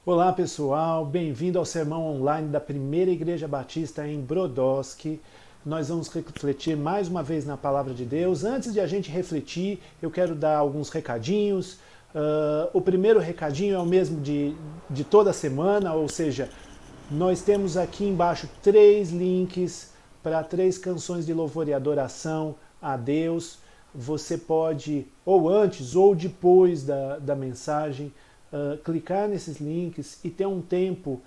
Olá pessoal, bem-vindo ao sermão online da Primeira Igreja Batista em Brodowski. Nós vamos refletir mais uma vez na Palavra de Deus. Antes de a gente refletir, eu quero dar alguns recadinhos. O primeiro recadinho é o mesmo de toda semana, ou seja, nós temos aqui embaixo 3 links para 3 canções de louvor e adoração a Deus. Você pode, ou antes ou depois da mensagem, clicar nesses links e ter um tempo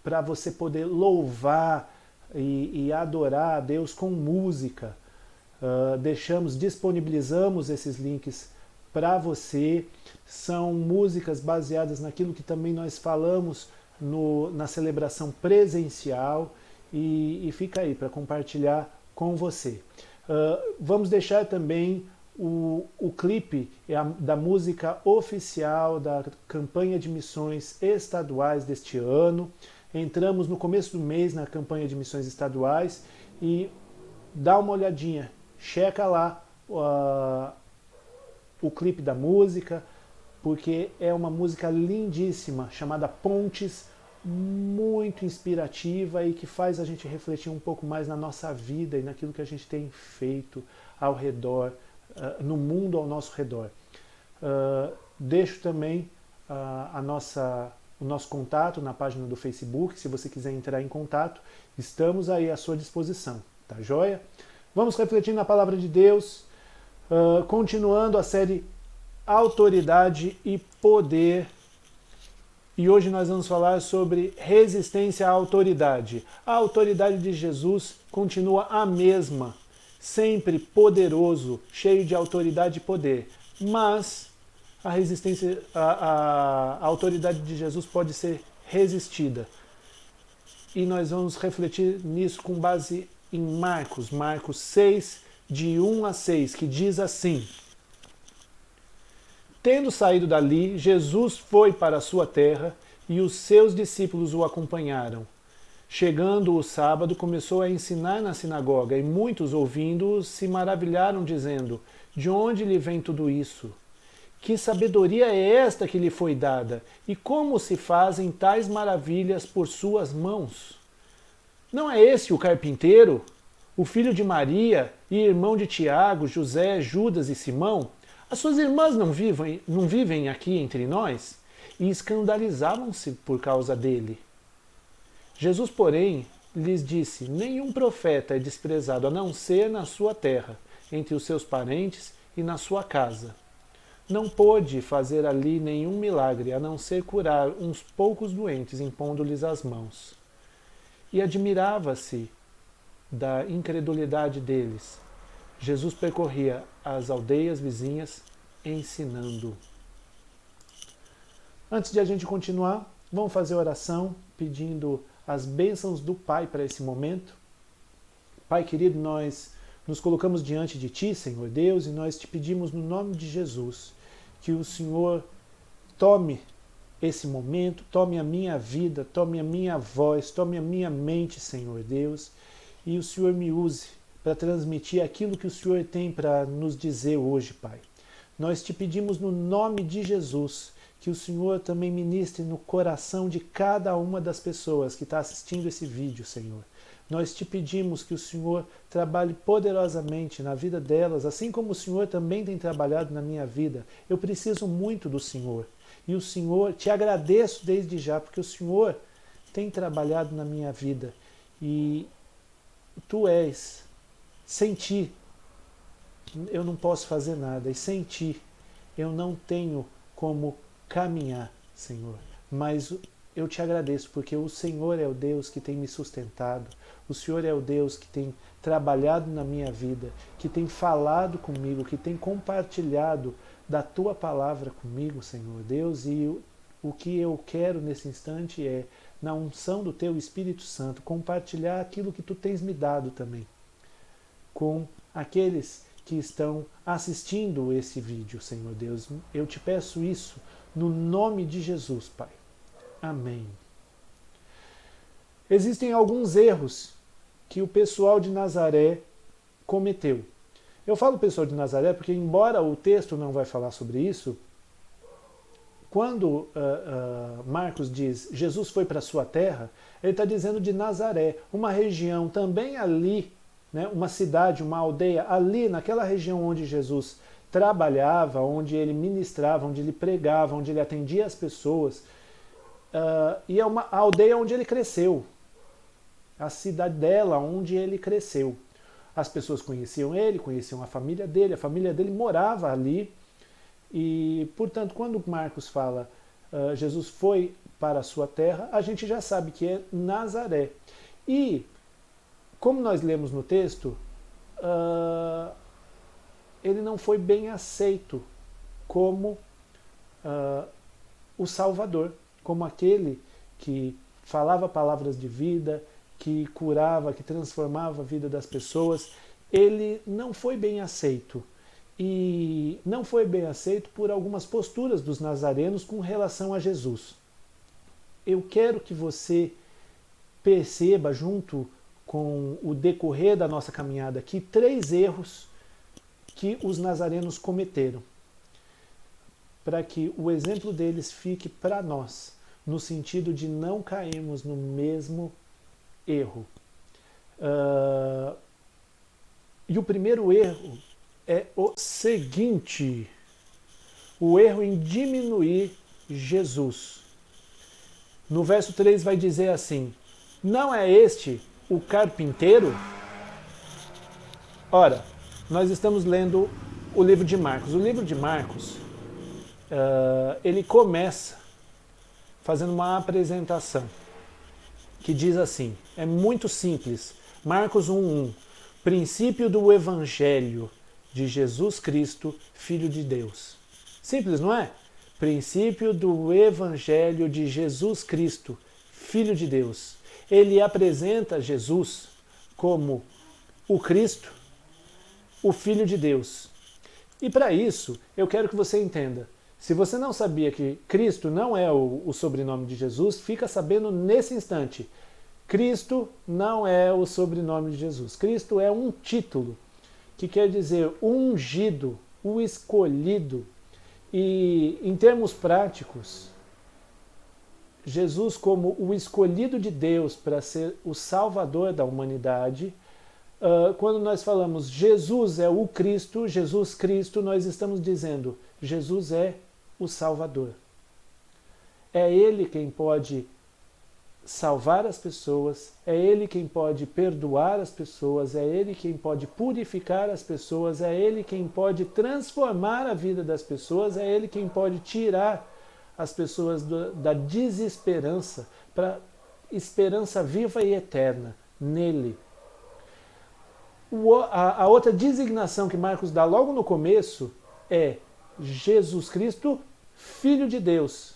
para você poder louvar e adorar a Deus com música. Disponibilizamos esses links para você. São músicas baseadas naquilo que também nós falamos na celebração presencial e fica aí para compartilhar com você. Vamos deixar também o clipe da música oficial da campanha de missões estaduais deste ano. Entramos no começo do mês na campanha de missões estaduais e dá uma olhadinha, checa lá o clipe da música, porque é uma música lindíssima, chamada Pontes, muito inspirativa e que faz a gente refletir um pouco mais na nossa vida e naquilo que a gente tem feito ao redor, no mundo ao nosso redor. Deixo também o nosso contato na página do Facebook, se você quiser entrar em contato, estamos aí à sua disposição, tá joia? Vamos refletir na Palavra de Deus, continuando a série Autoridade e Poder. E hoje nós vamos falar sobre resistência à autoridade. A autoridade de Jesus continua a mesma, sempre poderoso, cheio de autoridade e poder. Mas a autoridade de Jesus pode ser resistida. E nós vamos refletir nisso com base em Marcos 6, de 1 a 6, que diz assim: Tendo saído dali, Jesus foi para a sua terra e os seus discípulos o acompanharam. Chegando o sábado, começou a ensinar na sinagoga e muitos, ouvindo-o, se maravilharam, dizendo: De onde lhe vem tudo isso? Que sabedoria é esta que lhe foi dada? E como se fazem tais maravilhas por suas mãos? Não é esse o carpinteiro, o filho de Maria e irmão de Tiago, José, Judas e Simão? As suas irmãs não vivem aqui entre nós? E escandalizavam-se por causa dele. Jesus, porém, lhes disse: Nenhum profeta é desprezado a não ser na sua terra, entre os seus parentes e na sua casa. Não pôde fazer ali nenhum milagre, a não ser curar uns poucos doentes, impondo-lhes as mãos. E admirava-se da incredulidade deles. Jesus percorria as aldeias vizinhas ensinando. Antes de a gente continuar, vamos fazer oração pedindo as bênçãos do Pai para esse momento. Pai querido, nós nos colocamos diante de Ti, Senhor Deus, e nós te pedimos no nome de Jesus que o Senhor tome esse momento, tome a minha vida, tome a minha voz, tome a minha mente, Senhor Deus, e o Senhor me use para transmitir aquilo que o Senhor tem para nos dizer hoje, Pai. Nós te pedimos no nome de Jesus que o Senhor também ministre no coração de cada uma das pessoas que está assistindo esse vídeo, Senhor. Nós te pedimos que o Senhor trabalhe poderosamente na vida delas, assim como o Senhor também tem trabalhado na minha vida. Eu preciso muito do Senhor. E o Senhor, te agradeço desde já, porque o Senhor tem trabalhado na minha vida. E Tu és. Sem Ti, eu não posso fazer nada. E sem Ti, eu não tenho como caminhar, Senhor. Mas eu te agradeço, porque o Senhor é o Deus que tem me sustentado. O Senhor é o Deus que tem trabalhado na minha vida, que tem falado comigo, que tem compartilhado da Tua palavra comigo, Senhor Deus. E o que eu quero nesse instante é, na unção do Teu Espírito Santo, compartilhar aquilo que Tu tens me dado também com aqueles que estão assistindo esse vídeo, Senhor Deus. Eu te peço isso no nome de Jesus, Pai. Amém. Existem alguns erros que o pessoal de Nazaré cometeu. Eu falo pessoal de Nazaré porque, embora o texto não vai falar sobre isso, quando Marcos diz Jesus foi para a sua terra, ele está dizendo de Nazaré, uma região também ali, né, uma cidade, uma aldeia, ali naquela região onde Jesus trabalhava, onde ele ministrava, onde ele pregava, onde ele atendia as pessoas, e é uma aldeia onde ele cresceu, a cidadela onde ele cresceu. As pessoas conheciam ele, conheciam a família dele morava ali, e, portanto, quando Marcos fala Jesus foi para a sua terra, a gente já sabe que é Nazaré. E, como nós lemos no texto, ele não foi bem aceito como o Salvador, como aquele que falava palavras de vida, que curava, que transformava a vida das pessoas. Ele não foi bem aceito. E não foi bem aceito por algumas posturas dos nazarenos com relação a Jesus. Eu quero que você perceba, junto com o decorrer da nossa caminhada aqui, 3 erros que os nazarenos cometeram, para que o exemplo deles fique para nós, no sentido de não cairmos no mesmo erro. E o primeiro erro é o seguinte: o erro em diminuir Jesus. No verso 3 vai dizer assim: não é este o carpinteiro? Ora, nós estamos lendo o livro de Marcos. O livro de Marcos, ele começa fazendo uma apresentação que diz assim, é muito simples, Marcos 1:1, princípio do Evangelho de Jesus Cristo, Filho de Deus. Simples, não é? Princípio do Evangelho de Jesus Cristo, Filho de Deus. Ele apresenta Jesus como o Cristo, o Filho de Deus. E para isso, eu quero que você entenda. Se você não sabia que Cristo não é o sobrenome de Jesus, fica sabendo nesse instante. Cristo não é o sobrenome de Jesus. Cristo é um título, que quer dizer o ungido, o escolhido. E em termos práticos, Jesus como o escolhido de Deus para ser o Salvador da humanidade, quando nós falamos Jesus é o Cristo, Jesus Cristo, nós estamos dizendo Jesus é o Salvador. É Ele quem pode salvar as pessoas, é Ele quem pode perdoar as pessoas, é Ele quem pode purificar as pessoas, é Ele quem pode transformar a vida das pessoas, é Ele quem pode tirar as pessoas da desesperança para esperança viva e eterna nele. A outra designação que Marcos dá logo no começo é Jesus Cristo, Filho de Deus.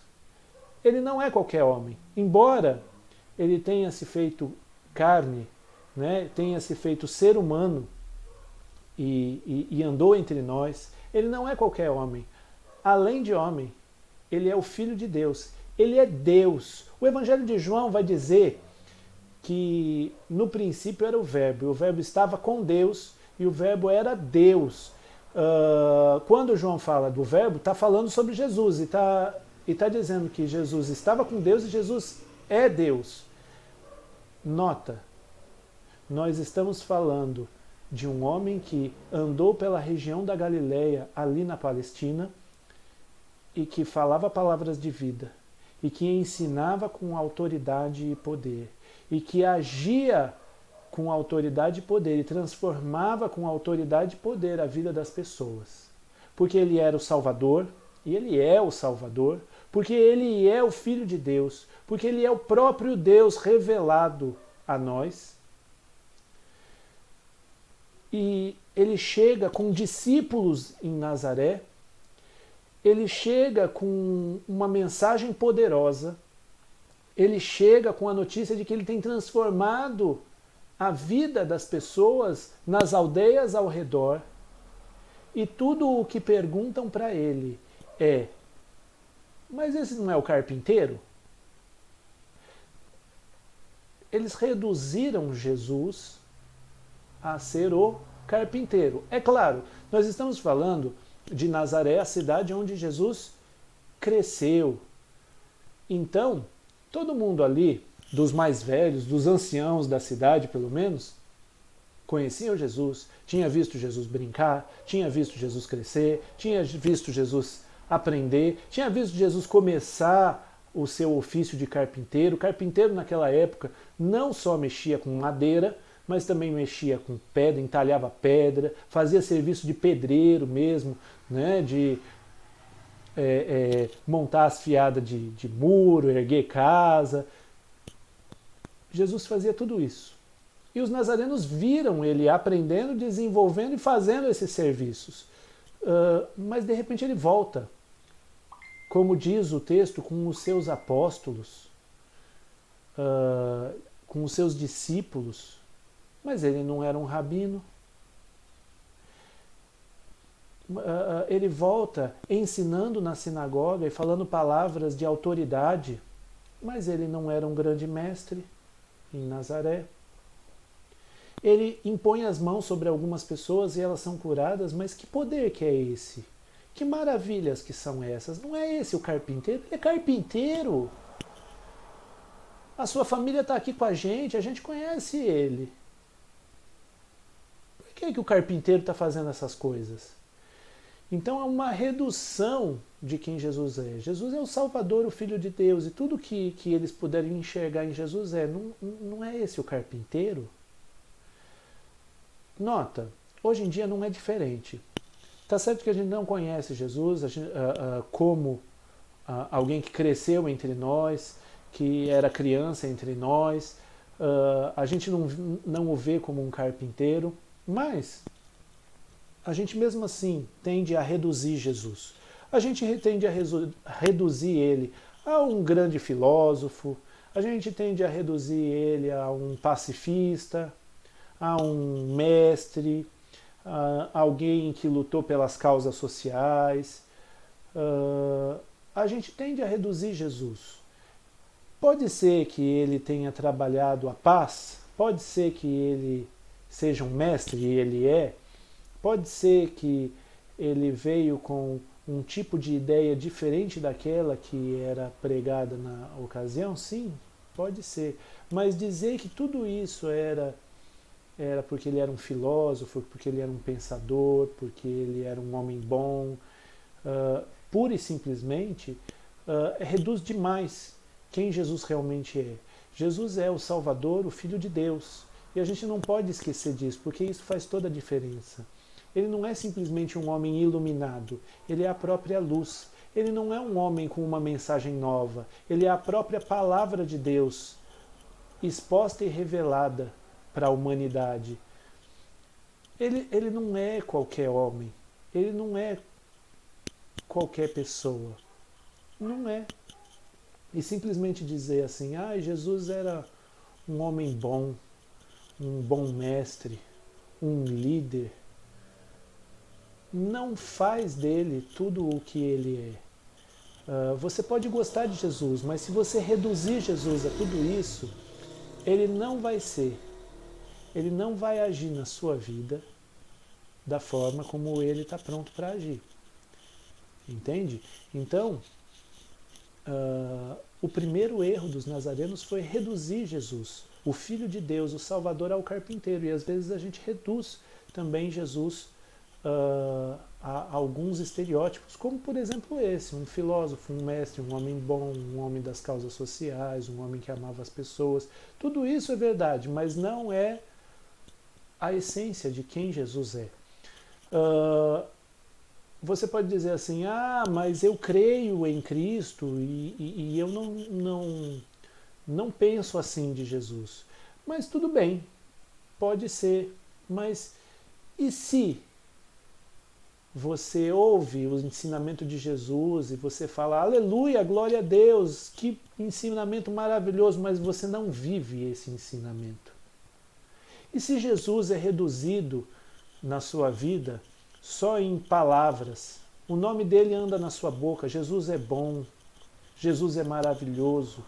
Ele não é qualquer homem. Embora ele tenha se feito carne, né, tenha se feito ser humano e andou entre nós, ele não é qualquer homem. Além de homem, ele é o Filho de Deus. Ele é Deus. O Evangelho de João vai dizer que no princípio era o Verbo estava com Deus e o Verbo era Deus. Quando João fala do Verbo, está falando sobre Jesus e está dizendo que Jesus estava com Deus e Jesus é Deus. Nota, nós estamos falando de um homem que andou pela região da Galileia, ali na Palestina, e que falava palavras de vida, e que ensinava com autoridade e poder, e que agia com autoridade e poder, e transformava com autoridade e poder a vida das pessoas. Porque ele era o Salvador, e ele é o Salvador, porque ele é o Filho de Deus, porque ele é o próprio Deus revelado a nós. E ele chega com discípulos em Nazaré, ele chega com uma mensagem poderosa, ele chega com a notícia de que ele tem transformado a vida das pessoas nas aldeias ao redor, e tudo o que perguntam para ele é: mas esse não é o carpinteiro? Eles reduziram Jesus a ser o carpinteiro. É claro, nós estamos falando de Nazaré, a cidade onde Jesus cresceu. Então, todo mundo ali, dos mais velhos, dos anciãos da cidade pelo menos, conheciam Jesus, tinha visto Jesus brincar, tinha visto Jesus crescer, tinha visto Jesus aprender, tinha visto Jesus começar o seu ofício de carpinteiro. O carpinteiro naquela época não só mexia com madeira, mas também mexia com pedra, entalhava pedra, fazia serviço de pedreiro mesmo, né, de montar as fiadas de muro, erguer casa. Jesus fazia tudo isso. E os nazarenos viram ele aprendendo, desenvolvendo e fazendo esses serviços. Mas de repente ele volta, como diz o texto, com os seus apóstolos, com os seus discípulos. Mas ele não era um rabino. Ele volta ensinando na sinagoga e falando palavras de autoridade, mas ele não era um grande mestre em Nazaré. Ele impõe as mãos sobre algumas pessoas e elas são curadas, mas que poder que é esse? Que maravilhas que são essas? Não é esse o carpinteiro? Ele é carpinteiro. A sua família está aqui com a gente conhece ele. Por que o carpinteiro está fazendo essas coisas? Então é uma redução de quem Jesus é. Jesus é o Salvador, o Filho de Deus, e tudo que eles puderem enxergar em Jesus não é esse o carpinteiro? Nota, hoje em dia não é diferente. Tá certo que a gente não conhece Jesus como alguém que cresceu entre nós, que era criança entre nós, a gente não o vê como um carpinteiro, mas a gente mesmo assim tende a reduzir Jesus. A gente tende a reduzir ele a um grande filósofo, a gente tende a reduzir ele a um pacifista, a um mestre, a alguém que lutou pelas causas sociais. A gente tende a reduzir Jesus. Pode ser que ele tenha trabalhado a paz, pode ser que ele seja um mestre, e ele é, pode ser que ele veio com um tipo de ideia diferente daquela que era pregada na ocasião, sim, pode ser. Mas dizer que tudo isso era porque ele era um filósofo, porque ele era um pensador, porque ele era um homem bom, pura e simplesmente, reduz demais quem Jesus realmente é. Jesus é o Salvador, o Filho de Deus. E a gente não pode esquecer disso, porque isso faz toda a diferença. Ele não é simplesmente um homem iluminado, ele é a própria luz. Ele não é um homem com uma mensagem nova, ele é a própria palavra de Deus, exposta e revelada para a humanidade. Ele não é qualquer homem, ele não é qualquer pessoa. Não é. E simplesmente dizer assim, Jesus era um homem bom, um bom mestre, um líder, não faz dele tudo o que ele é. Você pode gostar de Jesus, mas se você reduzir Jesus a tudo isso, ele não vai ser. Ele não vai agir na sua vida da forma como ele está pronto para agir. Entende? Então, o primeiro erro dos nazarenos foi reduzir Jesus, o Filho de Deus, o Salvador, ao carpinteiro. E às vezes a gente reduz também Jesus a alguns estereótipos, como por exemplo esse, um filósofo, um mestre, um homem bom, um homem das causas sociais, um homem que amava as pessoas. Tudo isso é verdade, mas não é a essência de quem Jesus é. Você pode dizer assim, mas eu creio em Cristo e eu não penso assim de Jesus. Mas tudo bem, pode ser, mas e se você ouve o ensinamento de Jesus e você fala, aleluia, glória a Deus, que ensinamento maravilhoso, mas você não vive esse ensinamento? E se Jesus é reduzido na sua vida só em palavras, o nome dele anda na sua boca, Jesus é bom, Jesus é maravilhoso,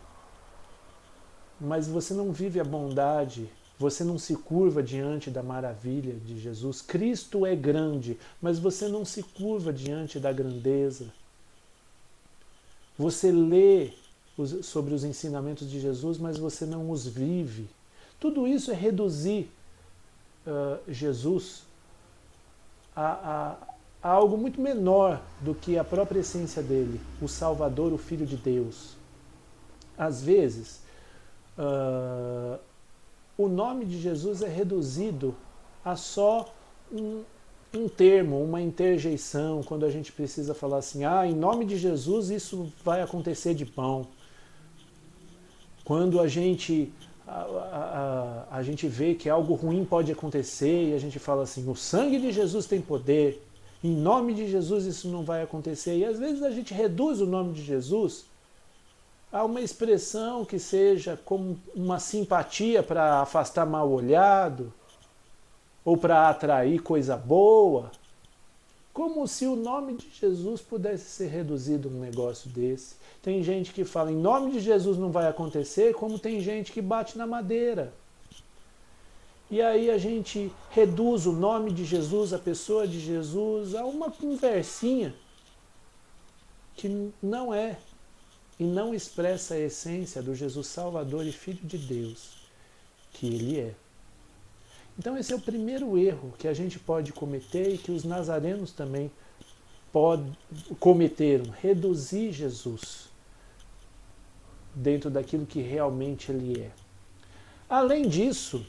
mas você não vive a bondade, você não se curva diante da maravilha de Jesus. Cristo é grande, mas você não se curva diante da grandeza. Você lê sobre os ensinamentos de Jesus, mas você não os vive. Tudo isso é reduzir Jesus a algo muito menor do que a própria essência dele, o Salvador, o Filho de Deus. Às vezes, o nome de Jesus é reduzido a só um termo, uma interjeição, quando a gente precisa falar assim, em nome de Jesus isso vai acontecer de bom. Quando a gente vê que algo ruim pode acontecer e a gente fala assim, o sangue de Jesus tem poder, em nome de Jesus isso não vai acontecer. E às vezes a gente reduz o nome de Jesus a uma expressão que seja como uma simpatia para afastar mal olhado, ou para atrair coisa boa, como se o nome de Jesus pudesse ser reduzido a um negócio desse. Tem gente que fala, em nome de Jesus não vai acontecer, como tem gente que bate na madeira. E aí a gente reduz o nome de Jesus, a pessoa de Jesus, a uma conversinha que não é e não expressa a essência do Jesus Salvador e Filho de Deus, que Ele é. Então esse é o primeiro erro que a gente pode cometer e que os nazarenos também cometeram, reduzir Jesus dentro daquilo que realmente Ele é. Além disso,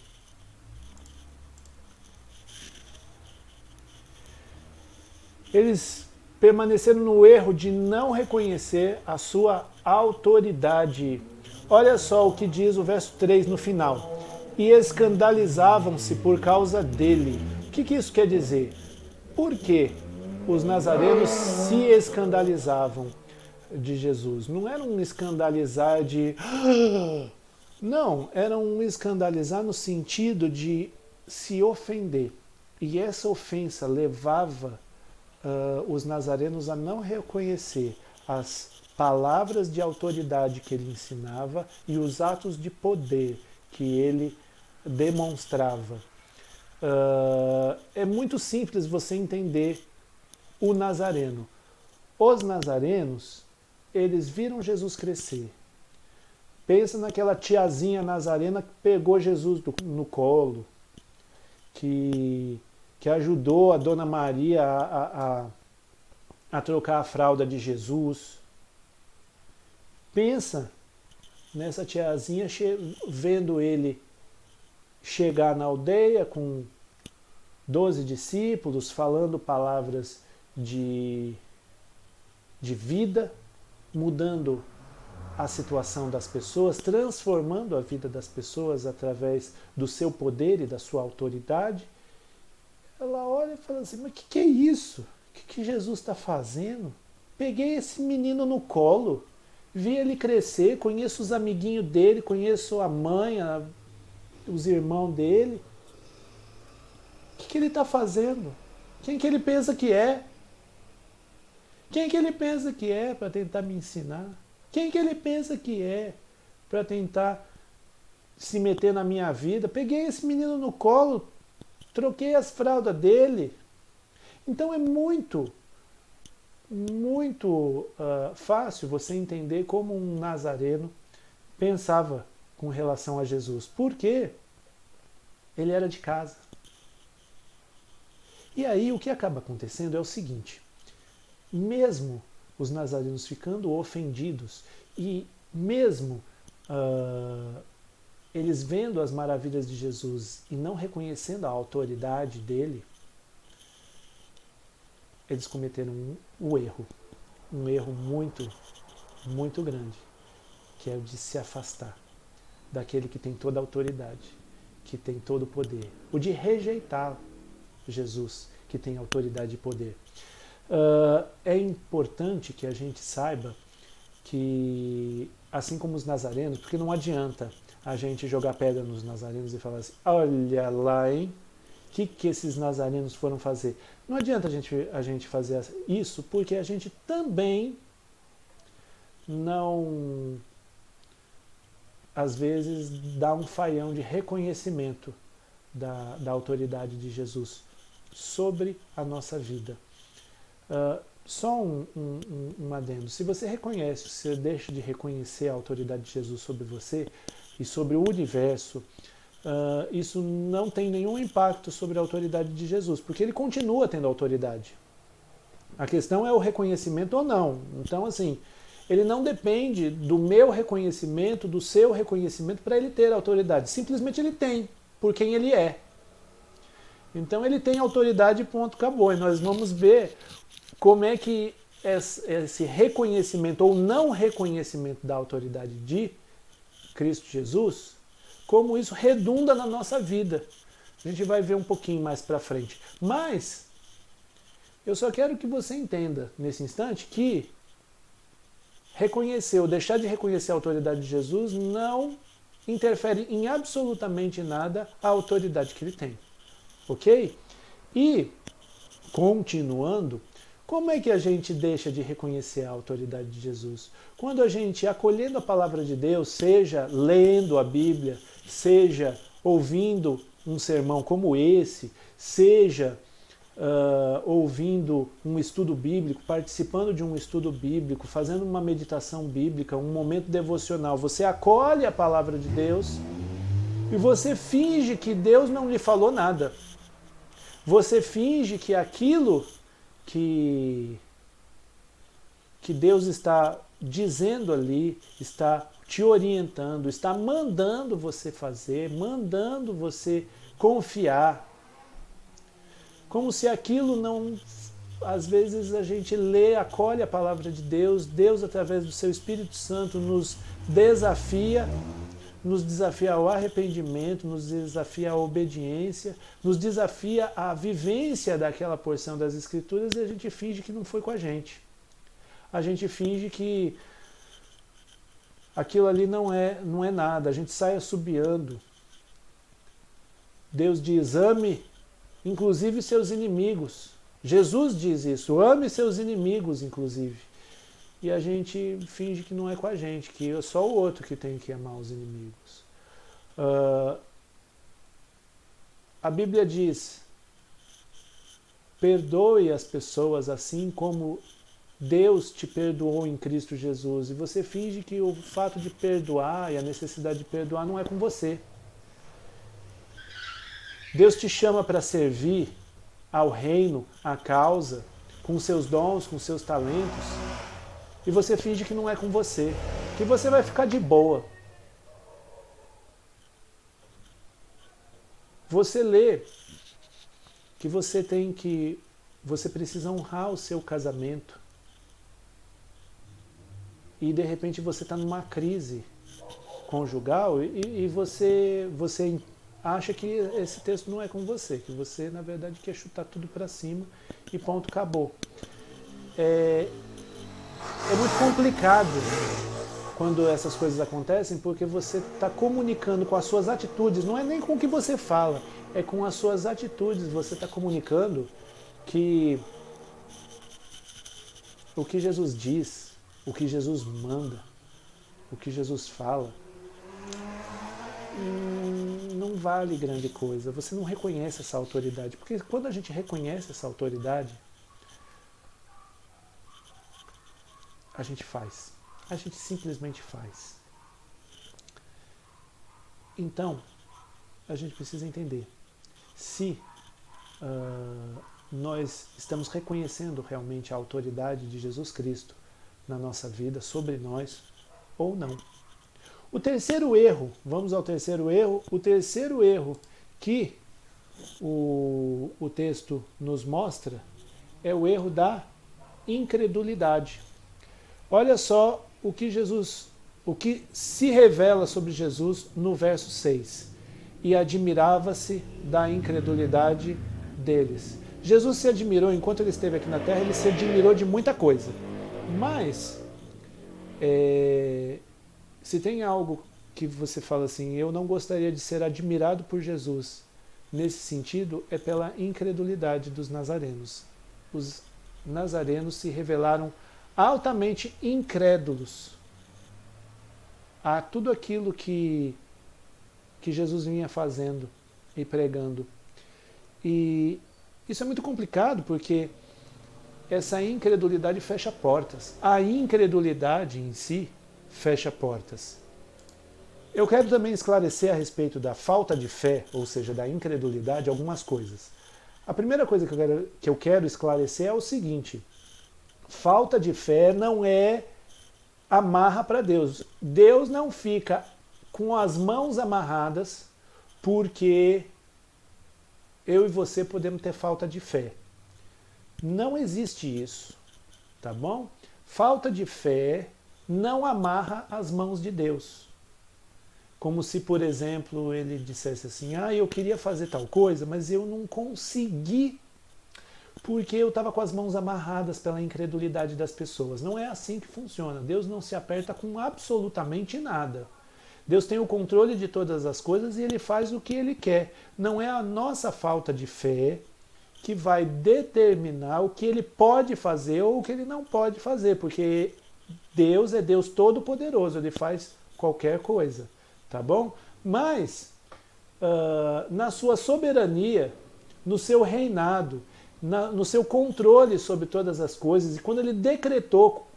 eles permaneceram no erro de não reconhecer a sua autoridade. Olha só o que diz o verso 3 no final. E escandalizavam-se por causa dele. O que isso quer dizer? Por que os nazarenos se escandalizavam de Jesus? Não era um escandalizar de... Não, era um escandalizar no sentido de se ofender. E essa ofensa levava os nazarenos a não reconhecer as palavras de autoridade que ele ensinava e os atos de poder que ele demonstrava. É muito simples você entender o nazareno. Os nazarenos, eles viram Jesus crescer. Pensa naquela tiazinha nazarena que pegou Jesus no colo, que ajudou a Dona Maria a trocar a fralda de Jesus. Pensa nessa tiazinha vendo ele chegar na aldeia com 12 discípulos, falando palavras de vida, mudando a situação das pessoas, transformando a vida das pessoas através do seu poder e da sua autoridade. Ela olha e fala assim, mas o que é isso? O que Jesus está fazendo? Peguei esse menino no colo, vi ele crescer, conheço os amiguinhos dele, conheço a mãe, os irmãos dele. O que ele está fazendo? Quem que ele pensa que é? Quem que ele pensa que é para tentar me ensinar? Quem que ele pensa que é para tentar se meter na minha vida? Peguei esse menino no colo, troquei as fraldas dele. Então é muito fácil você entender como um nazareno pensava com relação a Jesus. Porque ele era de casa. E aí o que acaba acontecendo é o seguinte, mesmo os nazarenos ficando ofendidos e mesmo eles vendo as maravilhas de Jesus e não reconhecendo a autoridade dele, eles cometeram um erro muito, muito grande, que é o de se afastar daquele que tem toda a autoridade, que tem todo o poder, o de rejeitar Jesus, que tem autoridade e poder. É importante que a gente saiba que, assim como os nazarenos, porque não adianta a gente jogar pedra nos nazarenos e falar assim, olha lá, hein? O que esses nazarenos foram fazer? Não adianta a gente fazer isso, porque a gente também não, às vezes, dá um faião de reconhecimento da autoridade de Jesus sobre a nossa vida. Só um adendo. Se você reconhece, se você deixa de reconhecer a autoridade de Jesus sobre você e sobre o universo, isso não tem nenhum impacto sobre a autoridade de Jesus, porque ele continua tendo autoridade. A questão é o reconhecimento ou não. Então, assim, ele não depende do meu reconhecimento, do seu reconhecimento para ele ter autoridade. Simplesmente ele tem, por quem ele é. Então ele tem autoridade e ponto, acabou. E nós vamos ver como é que esse reconhecimento ou não reconhecimento da autoridade de Cristo Jesus, como isso redunda na nossa vida. A gente vai ver um pouquinho mais para frente. Mas eu só quero que você entenda nesse instante que reconhecer ou deixar de reconhecer a autoridade de Jesus não interfere em absolutamente nada a autoridade que ele tem. Ok? E, continuando, como é que a gente deixa de reconhecer a autoridade de Jesus? Quando a gente, acolhendo a palavra de Deus, seja lendo a Bíblia, seja ouvindo um sermão como esse, seja ouvindo um estudo bíblico, participando de um estudo bíblico, fazendo uma meditação bíblica, um momento devocional, você acolhe a palavra de Deus e você finge que Deus não lhe falou nada. Você finge que aquilo que Deus está dizendo ali, está te orientando, está mandando você fazer, mandando você confiar. Como se aquilo não... Às vezes a gente lê, acolhe a palavra de Deus, Deus através do seu Espírito Santo nos desafia ao arrependimento, nos desafia à obediência, nos desafia à vivência daquela porção das Escrituras e a gente finge que não foi com a gente. A gente finge que aquilo ali não é nada, a gente sai assobiando. Deus diz, ame inclusive seus inimigos. Jesus diz isso, ame seus inimigos, inclusive. E a gente finge que não é com a gente, que é só o outro que tem que amar os inimigos. A Bíblia diz, perdoe as pessoas assim como Deus te perdoou em Cristo Jesus. E você finge que o fato de perdoar e a necessidade de perdoar não é com você. Deus te chama para servir ao reino, à causa, com seus dons, com seus talentos, e você finge que não é com você, que você vai ficar de boa. Você lê que você precisa honrar o seu casamento, e de repente você está numa crise conjugal e você acha que esse texto não é com você, que você, na verdade, quer chutar tudo para cima e ponto, acabou. É muito complicado quando essas coisas acontecem, porque você está comunicando com as suas atitudes, não é nem com o que você fala, é com as suas atitudes. Você está comunicando que o que Jesus diz, o que Jesus manda, o que Jesus fala, não vale grande coisa. Você não reconhece essa autoridade. Porque quando a gente reconhece essa autoridade, a gente faz. A gente simplesmente faz. Então, a gente precisa entender se nós estamos reconhecendo realmente a autoridade de Jesus Cristo na nossa vida, sobre nós, ou não. O terceiro erro, vamos ao terceiro erro. O terceiro erro que o texto nos mostra é o erro da incredulidade. Olha só o que se revela sobre Jesus no verso 6. E admirava-se da incredulidade deles. Jesus se admirou, enquanto ele esteve aqui na terra, ele se admirou de muita coisa. Mas, se tem algo que você fala assim, eu não gostaria de ser admirado por Jesus, nesse sentido, é pela incredulidade dos nazarenos. Os nazarenos se revelaram altamente incrédulos a tudo aquilo que Jesus vinha fazendo e pregando. E isso é muito complicado, porque essa incredulidade fecha portas. A incredulidade em si fecha portas. Eu quero também esclarecer a respeito da falta de fé, ou seja, da incredulidade, algumas coisas. A primeira coisa que eu quero esclarecer é o seguinte: falta de fé não é amarra para Deus. Deus não fica com as mãos amarradas porque eu e você podemos ter falta de fé. Não existe isso, tá bom? Falta de fé não amarra as mãos de Deus. Como se, por exemplo, ele dissesse assim: eu queria fazer tal coisa, mas eu não consegui porque eu estava com as mãos amarradas pela incredulidade das pessoas. Não é assim que funciona. Deus não se aperta com absolutamente nada. Deus tem o controle de todas as coisas e Ele faz o que Ele quer. Não é a nossa falta de fé que vai determinar o que Ele pode fazer ou o que Ele não pode fazer, porque Deus é Deus Todo-Poderoso, Ele faz qualquer coisa, tá bom? Mas, na sua soberania, no seu reinado, no seu controle sobre todas as coisas, e quando Ele decretou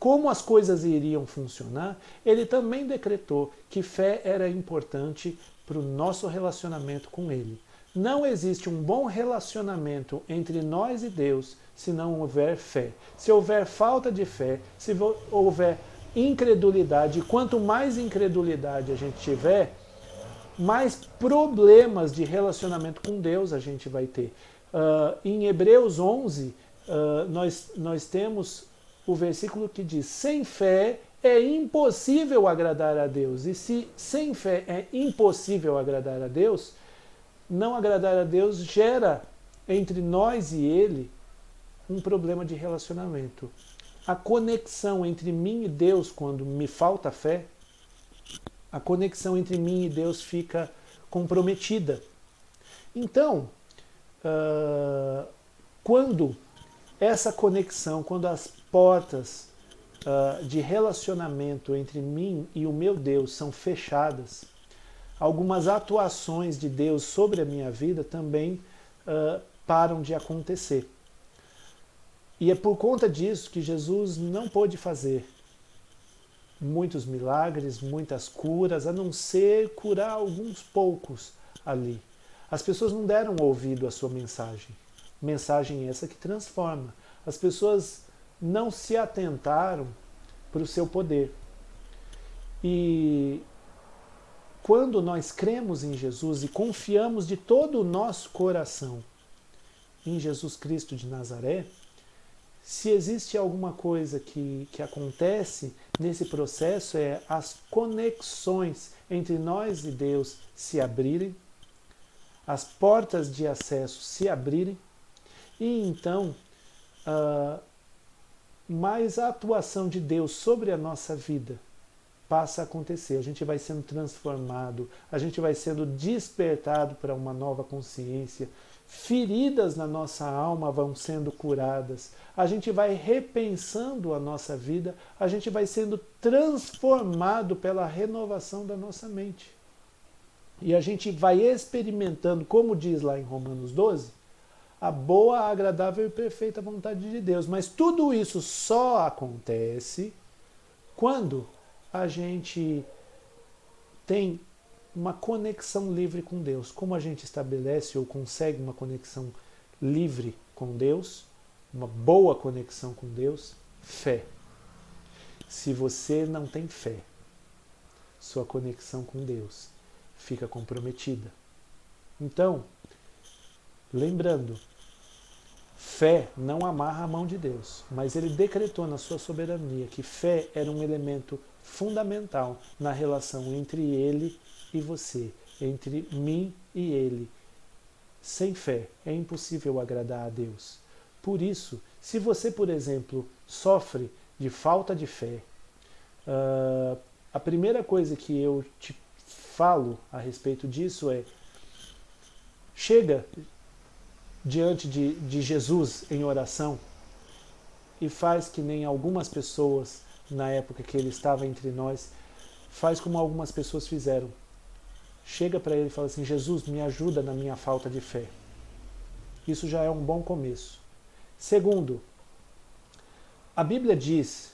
como as coisas iriam funcionar, Ele também decretou que fé era importante para o nosso relacionamento com Ele. Não existe um bom relacionamento entre nós e Deus se não houver fé. Se houver falta de fé, se houver incredulidade, e quanto mais incredulidade a gente tiver, mais problemas de relacionamento com Deus a gente vai ter. Em Hebreus 11, nós temos o versículo que diz: sem fé é impossível agradar a Deus. E se sem fé é impossível agradar a Deus, não agradar a Deus gera entre nós e Ele um problema de relacionamento. A conexão entre mim e Deus, quando me falta fé, a conexão entre mim e Deus fica comprometida. Então, quando essa conexão, quando as portas de relacionamento entre mim e o meu Deus são fechadas, algumas atuações de Deus sobre a minha vida também param de acontecer. E é por conta disso que Jesus não pôde fazer muitos milagres, muitas curas, a não ser curar alguns poucos ali. As pessoas não deram ouvido à sua mensagem. Mensagem essa que transforma. As pessoas não se atentaram para o seu poder. E quando nós cremos em Jesus e confiamos de todo o nosso coração em Jesus Cristo de Nazaré, se existe alguma coisa que acontece nesse processo é as conexões entre nós e Deus se abrirem, as portas de acesso se abrirem, e então mais a atuação de Deus sobre a nossa vida passa a acontecer. A gente vai sendo transformado, a gente vai sendo despertado para uma nova consciência, feridas na nossa alma vão sendo curadas, a gente vai repensando a nossa vida, a gente vai sendo transformado pela renovação da nossa mente. E a gente vai experimentando, como diz lá em Romanos 12, a boa, agradável e perfeita vontade de Deus. Mas tudo isso só acontece quando a gente tem uma conexão livre com Deus. Como a gente estabelece ou consegue uma conexão livre com Deus, uma boa conexão com Deus? Fé. Se você não tem fé, sua conexão com Deus fica comprometida. Então, lembrando, fé não amarra a mão de Deus, mas Ele decretou na sua soberania que fé era um elemento fundamental na relação entre Ele e você, entre mim e Ele. Sem fé é impossível agradar a Deus. Por isso, se você, por exemplo, sofre de falta de fé, a primeira coisa que eu te falo a respeito disso é: chega diante de Jesus em oração e faz que nem algumas pessoas, na época que Ele estava entre nós, faz como algumas pessoas fizeram. Chega para Ele e fala assim: Jesus, me ajuda na minha falta de fé. Isso já é um bom começo. Segundo, a Bíblia diz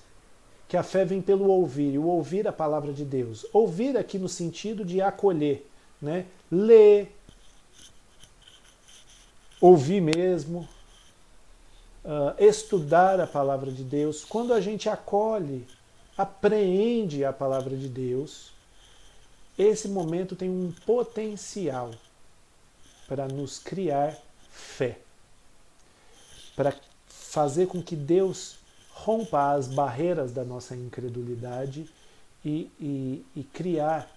que a fé vem pelo ouvir, e o ouvir a palavra de Deus. Ouvir aqui no sentido de acolher, né? Ler, ouvir mesmo, estudar a palavra de Deus. Quando a gente acolhe, apreende a palavra de Deus, esse momento tem um potencial para nos criar fé, para fazer com que Deus rompa as barreiras da nossa incredulidade e criar,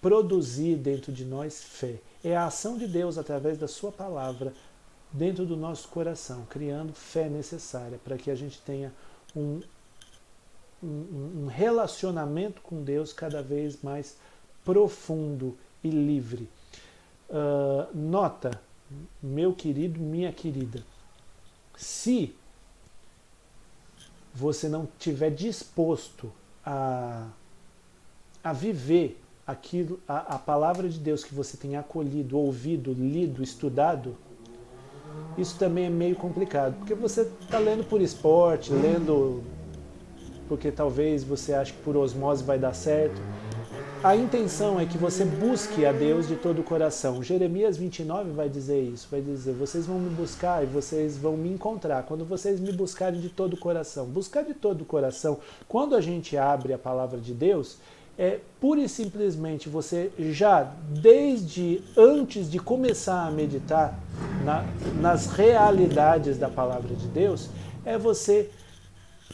produzir dentro de nós fé. É a ação de Deus através da sua palavra dentro do nosso coração, criando fé necessária para que a gente tenha um relacionamento com Deus cada vez mais profundo e livre. Nota, meu querido, minha querida, se você não estiver disposto a viver aquilo, a palavra de Deus que você tem acolhido, ouvido, lido, estudado, isso também é meio complicado, porque você está lendo por esporte, lendo porque talvez você ache que por osmose vai dar certo. A intenção é que você busque a Deus de todo o coração. Jeremias 29 vai dizer isso, vai dizer, vocês vão me buscar e vocês vão me encontrar, quando vocês me buscarem de todo o coração. Buscar de todo o coração, quando a gente abre a palavra de Deus, é pura e simplesmente você já, desde antes de começar a meditar nas realidades da palavra de Deus, é você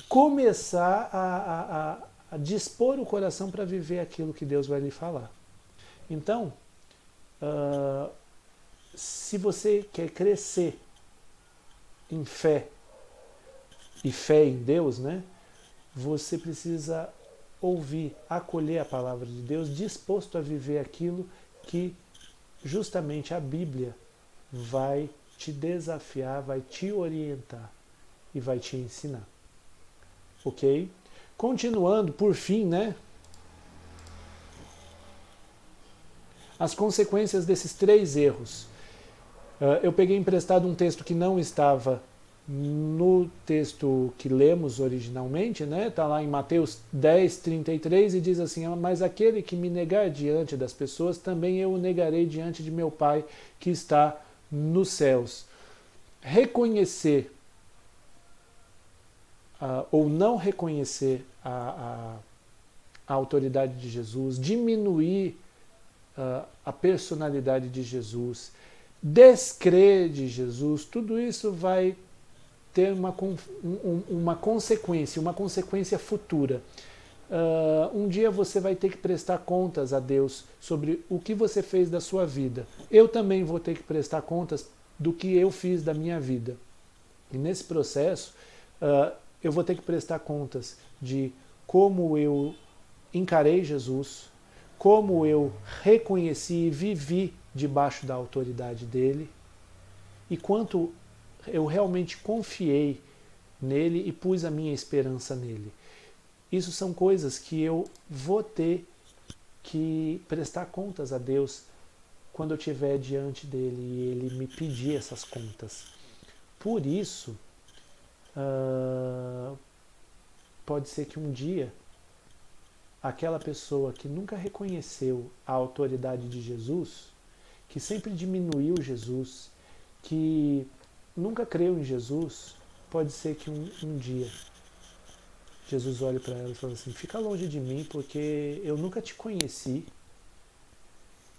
começar a dispor o coração para viver aquilo que Deus vai lhe falar. Então, se você quer crescer em fé, e fé em Deus, né, você precisa ouvir, acolher a palavra de Deus, disposto a viver aquilo que justamente a Bíblia vai te desafiar, vai te orientar e vai te ensinar. Ok? Continuando, por fim, né? As consequências desses 3 erros. Eu peguei emprestado um texto que não estava no texto que lemos originalmente, né? Está lá em Mateus 10, 33 e diz assim, mas aquele que me negar diante das pessoas, também eu o negarei diante de meu Pai que está nos céus. Reconhecer ou não reconhecer a autoridade de Jesus, diminuir a personalidade de Jesus, descrer de Jesus, tudo isso vai ter uma consequência futura. Um dia você vai ter que prestar contas a Deus sobre o que você fez da sua vida. Eu também vou ter que prestar contas do que eu fiz da minha vida. E nesse processo, eu vou ter que prestar contas de como eu encarei Jesus, como eu reconheci e vivi debaixo da autoridade dele, e quanto eu realmente confiei nele e pus a minha esperança nele. Isso são coisas que eu vou ter que prestar contas a Deus quando eu estiver diante dele e ele me pedir essas contas. Por isso, pode ser que um dia aquela pessoa que nunca reconheceu a autoridade de Jesus, que sempre diminuiu Jesus, que nunca creu em Jesus, pode ser que um dia Jesus olhe para ela e fale assim, fica longe de mim porque eu nunca te conheci.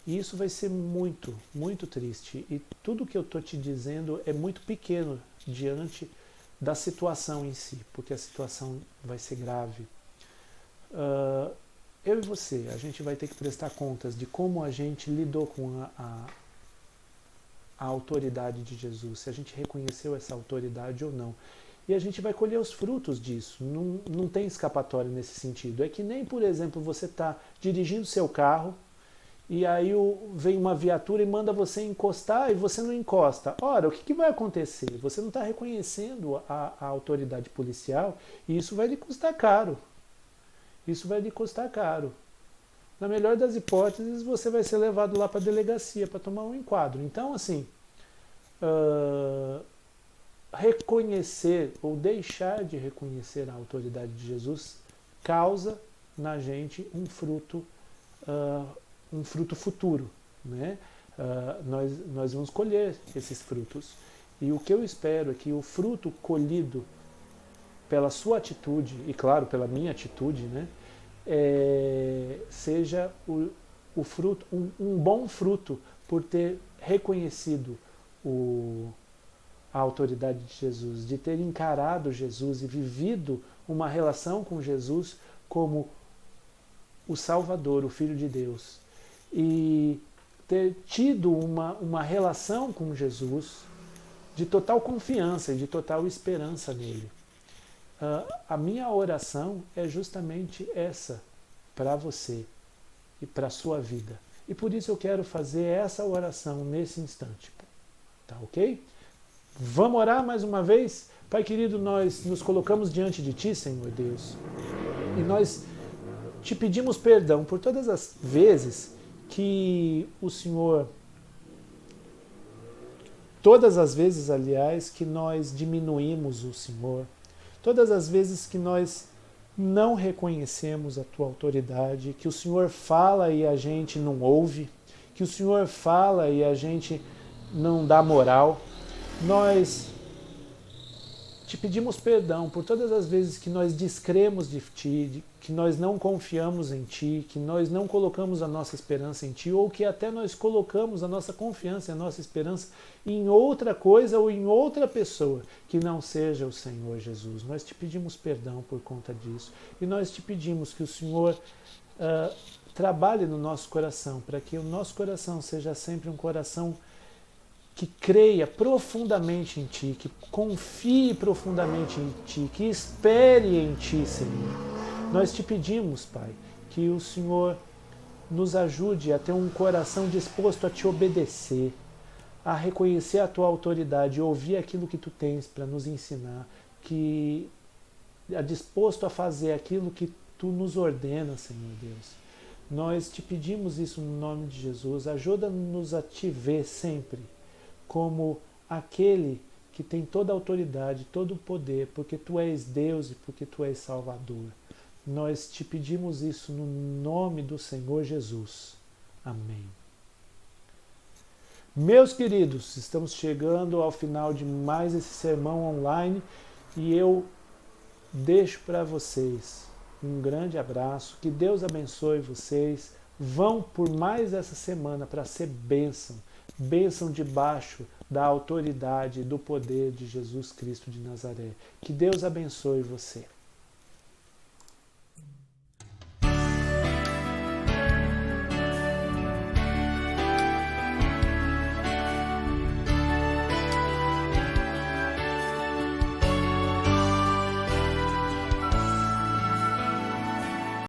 E isso vai ser muito, muito triste. E tudo que eu estou te dizendo é muito pequeno diante da situação em si, porque a situação vai ser grave. Eu e você, a gente vai ter que prestar contas de como a gente lidou com a autoridade de Jesus, se a gente reconheceu essa autoridade ou não. E a gente vai colher os frutos disso, não tem escapatória nesse sentido. É que nem, por exemplo, você está dirigindo seu carro e aí vem uma viatura e manda você encostar e você não encosta. Ora, o que vai acontecer? Você não está reconhecendo a autoridade policial e isso vai lhe custar caro. Isso vai lhe custar caro. Na melhor das hipóteses, você vai ser levado lá para a delegacia para tomar um enquadro. Então, assim, reconhecer ou deixar de reconhecer a autoridade de Jesus causa na gente um fruto futuro, né? Nós vamos colher esses frutos. E o que eu espero é que o fruto colhido pela sua atitude, e claro, pela minha atitude, né, seja o fruto, um bom fruto por ter reconhecido a autoridade de Jesus, de ter encarado Jesus e vivido uma relação com Jesus como o Salvador, o Filho de Deus, e ter tido uma relação com Jesus de total confiança e de total esperança nele. A minha oração é justamente essa para você e para a sua vida. E por isso eu quero fazer essa oração nesse instante. Tá ok? Vamos orar mais uma vez? Pai querido, nós nos colocamos diante de Ti, Senhor Deus, e nós te pedimos perdão por todas as vezes que o Senhor, todas as vezes, aliás, que nós diminuímos o Senhor, todas as vezes que nós não reconhecemos a Tua autoridade, que o Senhor fala e a gente não ouve, que o Senhor fala e a gente não dá moral, nós te pedimos perdão por todas as vezes que nós descremos de Ti, que nós não confiamos em Ti, que nós não colocamos a nossa esperança em Ti, ou que até nós colocamos a nossa confiança e a nossa esperança em outra coisa ou em outra pessoa que não seja o Senhor Jesus. Nós te pedimos perdão por conta disso e nós te pedimos que o Senhor trabalhe no nosso coração, para que o nosso coração seja sempre um coração que creia profundamente em Ti, que confie profundamente em Ti, que espere em Ti, Senhor. Nós te pedimos, Pai, que o Senhor nos ajude a ter um coração disposto a Te obedecer, a reconhecer a Tua autoridade, ouvir aquilo que Tu tens para nos ensinar, que é disposto a fazer aquilo que Tu nos ordena, Senhor Deus. Nós te pedimos isso no nome de Jesus. Ajuda-nos a Te ver sempre como aquele que tem toda a autoridade, todo o poder, porque Tu és Deus e porque Tu és Salvador. Nós te pedimos isso no nome do Senhor Jesus. Amém. Meus queridos, estamos chegando ao final de mais esse sermão online e eu deixo para vocês um grande abraço, que Deus abençoe vocês. Vão por mais essa semana para ser bênção debaixo da autoridade e do poder de Jesus Cristo de Nazaré. Que Deus abençoe você.